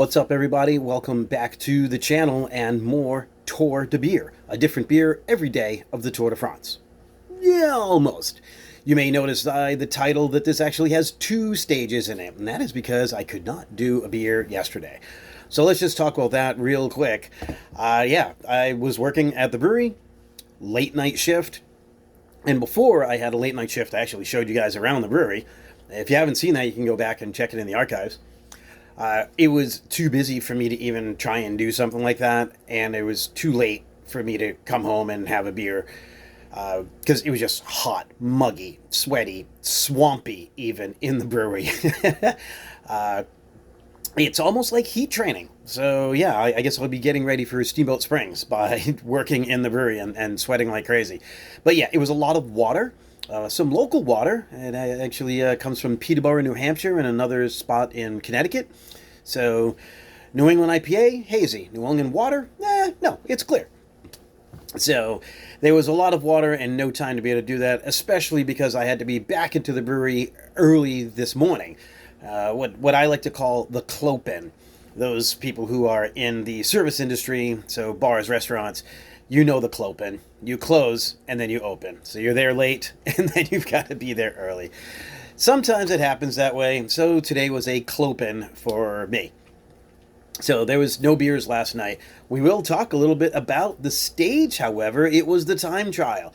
What's up, everybody? Welcome back to the channel and more Tour de Beer, a different beer every day of the Tour de France. Yeah, almost. You may notice the title that this actually has two stages in it, and that is because I could not do a beer yesterday. So let's just talk about that real quick. I was working at the brewery, late night shift, and before I had a late night shift, I actually showed you guys around the brewery. If you haven't seen that, you can go back and check it in the archives. It was too busy for me to even try and do something like that, and it was too late for me to come home and have a beer because it was just hot, muggy, sweaty, swampy even in the brewery. It's almost like heat training. So yeah, I guess I'll be getting ready for Steamboat Springs by working in the brewery and sweating like crazy. But yeah, it was a lot of water. Some local water. It actually comes from Peterborough, New Hampshire, and another spot in Connecticut. So, New England IPA, hazy. New England water, no, it's clear. So, there was a lot of water and no time to be able to do that, especially because I had to be back into the brewery early this morning. What I like to call the clopen. Those people who are in the service industry, so bars, restaurants, you know the clopen. You close and then you open. So you're there late and then you've got to be there early. Sometimes it happens that way. So today was a clopen for me. So there was no beers last night. We will talk a little bit about the stage, however. It was the time trial.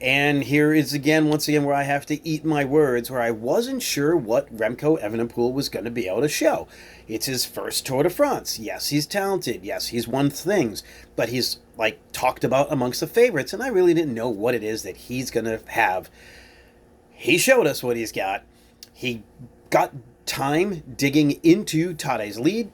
And here is once again, where I have to eat my words, where I wasn't sure what Remco Evenepoel was going to be able to show. It's his first Tour de France. Yes, he's talented. Yes, he's won things. But he's, talked about amongst the favorites, and I really didn't know what it is that he's going to have. He showed us what he's got. He got time digging into Tade's lead.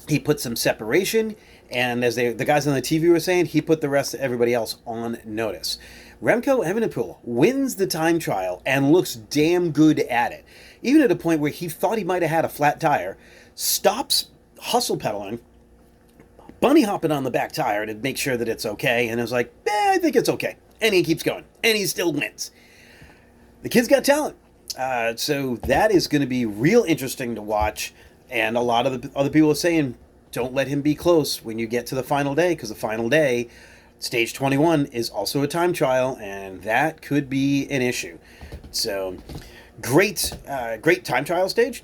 He put some separation, and as the guys on the TV were saying, he put the rest of everybody else on notice. Remco Evenepoel wins the time trial and looks damn good at it. Even at a point where he thought he might have had a flat tire, stops hustle pedaling, bunny hopping on the back tire to make sure that it's okay, and is like, I think it's okay. And he keeps going, and he still wins. The kid's got talent. So that is going to be real interesting to watch, and a lot of the other people are saying, don't let him be close when you get to the final day, because the final day, Stage 21, is also a time trial, and that could be an issue. So, great time trial stage.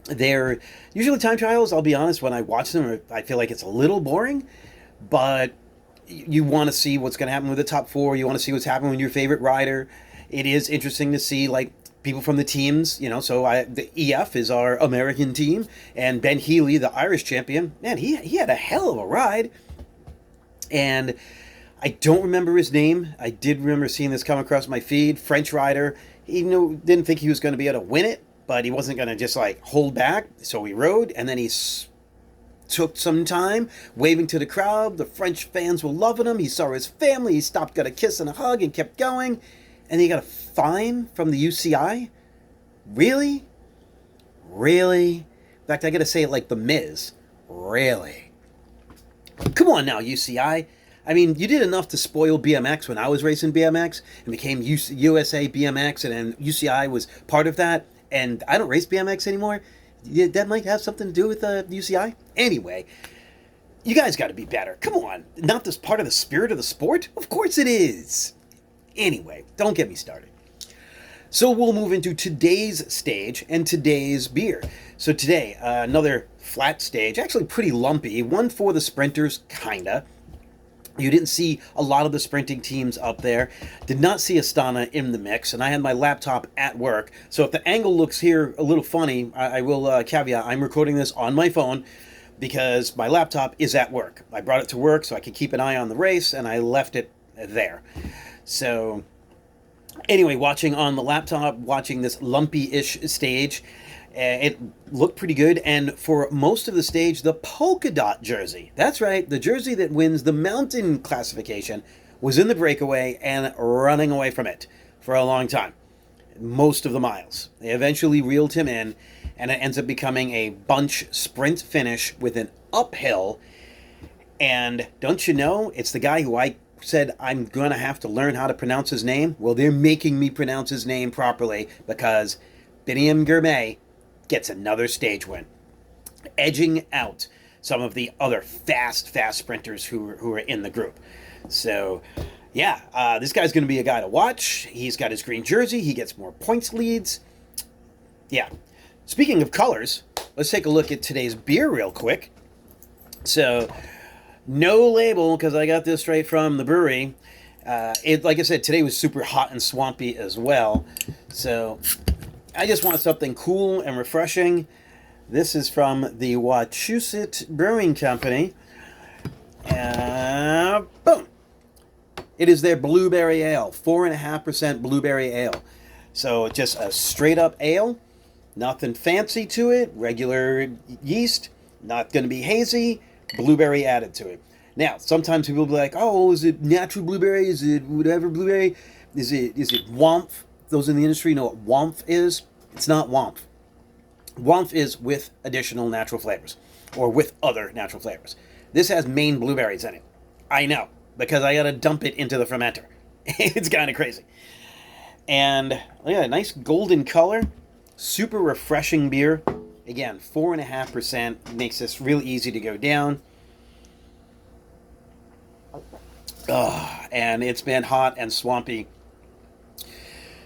They're usually time trials, I'll be honest, when I watch them, I feel like it's a little boring, but you want to see what's going to happen with the top four. You want to see what's happening with your favorite rider. It is interesting to see, people from the teams, so the EF is our American team, and Ben Healy, the Irish champion, man, he had a hell of a ride. And I don't remember his name. I did remember seeing this come across my feed. French rider. He didn't think he was going to be able to win it, but he wasn't going to just hold back. So he rode, and then he took some time waving to the crowd. The French fans were loving him. He saw his family. He stopped, got a kiss and a hug, and kept going. And he got a fine from the UCI. Really? In fact, I got to say it like the Miz. Really? Come on now, UCI. I mean, you did enough to spoil BMX when I was racing BMX and became USA BMX, and then UCI was part of that, and I don't race BMX anymore. That might have something to do with UCI. Anyway, you guys got to be better. Come on. Not this part of the spirit of the sport? Of course it is. Anyway, don't get me started. So we'll move into today's stage and today's beer. So today, another flat stage, actually pretty lumpy, one for the sprinters, kinda. You didn't see a lot of the sprinting teams up there. Did not see Astana in the mix, and I had my laptop at work. So if the angle looks here a little funny, I will caveat, I'm recording this on my phone because my laptop is at work. I brought it to work so I could keep an eye on the race, and I left it there. So anyway, watching on the laptop, watching this lumpy-ish stage, it looked pretty good, and for most of the stage, the polka dot jersey, that's right, the jersey that wins the mountain classification, was in the breakaway and running away from it for a long time, most of the miles. They eventually reeled him in, and it ends up becoming a bunch sprint finish with an uphill, and don't you know, it's the guy who I said I'm going to have to learn how to pronounce his name. Well, they're making me pronounce his name properly because Biniam Girmay gets another stage win. edging out some of the other fast sprinters who are in the group. So, yeah, this guy's going to be a guy to watch. He's got his green jersey. He gets more points leads. Yeah. Speaking of colors, let's take a look at today's beer real quick. So, no label, because I got this straight from the brewery. Like I said, today was super hot and swampy as well. So, I just want something cool and refreshing. This is from the Wachusett Brewing Company. Boom! It is their blueberry ale, 4.5% blueberry ale. So just a straight up ale, nothing fancy to it, regular yeast, not going to be hazy, blueberry added to it. Now, sometimes people will be like, oh, is it natural blueberry? Is it whatever blueberry? Is it Womf? Those in the industry know what Womf is. It's not Womf. Womf is with additional natural flavors, or with other natural flavors. This has Maine blueberries in it. I know, because I got to dump it into the fermenter. It's kind of crazy. And, yeah, nice golden color. Super refreshing beer. Again, 4.5% makes this real easy to go down. And it's been hot and swampy.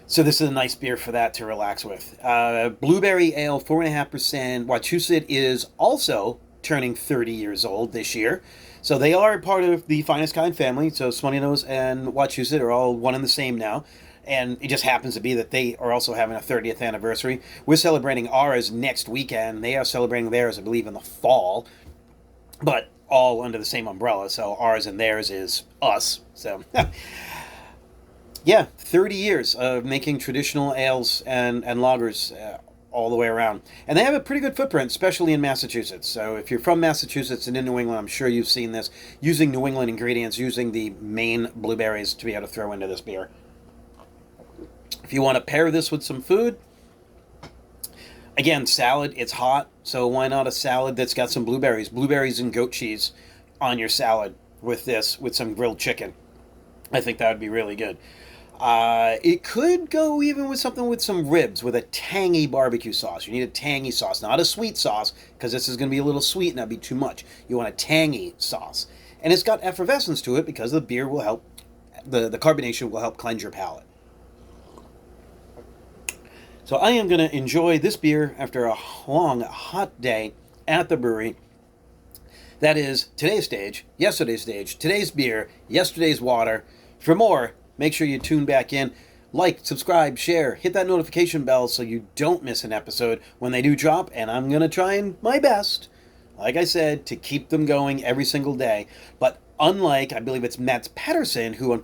So this is a nice beer for that to relax with. Blueberry ale, 4.5%. Wachusett is also turning 30 years old this year. So they are part of the Finest Kind family. So Swanee Nose and Wachusett are all one and the same now. And it just happens to be that they are also having a 30th anniversary. We're celebrating ours next weekend. They are celebrating theirs, I believe, in the fall. But all under the same umbrella. So ours and theirs is us. So... yeah, 30 years of making traditional ales and lagers all the way around. And they have a pretty good footprint, especially in Massachusetts. So if you're from Massachusetts and in New England, I'm sure you've seen this, using New England ingredients, using the Maine blueberries to be able to throw into this beer. If you want to pair this with some food, again, salad, it's hot, so why not a salad that's got some blueberries? Blueberries and goat cheese on your salad with this, with some grilled chicken. I think that would be really good. It could go even with something with some ribs, with a tangy barbecue sauce. You need a tangy sauce, not a sweet sauce, because this is going to be a little sweet and that'd be too much. You want a tangy sauce. And it's got effervescence to it because the beer will help, the carbonation will help cleanse your palate. So I am going to enjoy this beer after a long, hot day at the brewery. That is today's stage, yesterday's stage, today's beer, yesterday's water. For more, make sure you tune back in. Like, subscribe, share, hit that notification bell so you don't miss an episode when they do drop. And I'm going to try my best, like I said, to keep them going every single day. But unlike, I believe it's Matt Patterson, who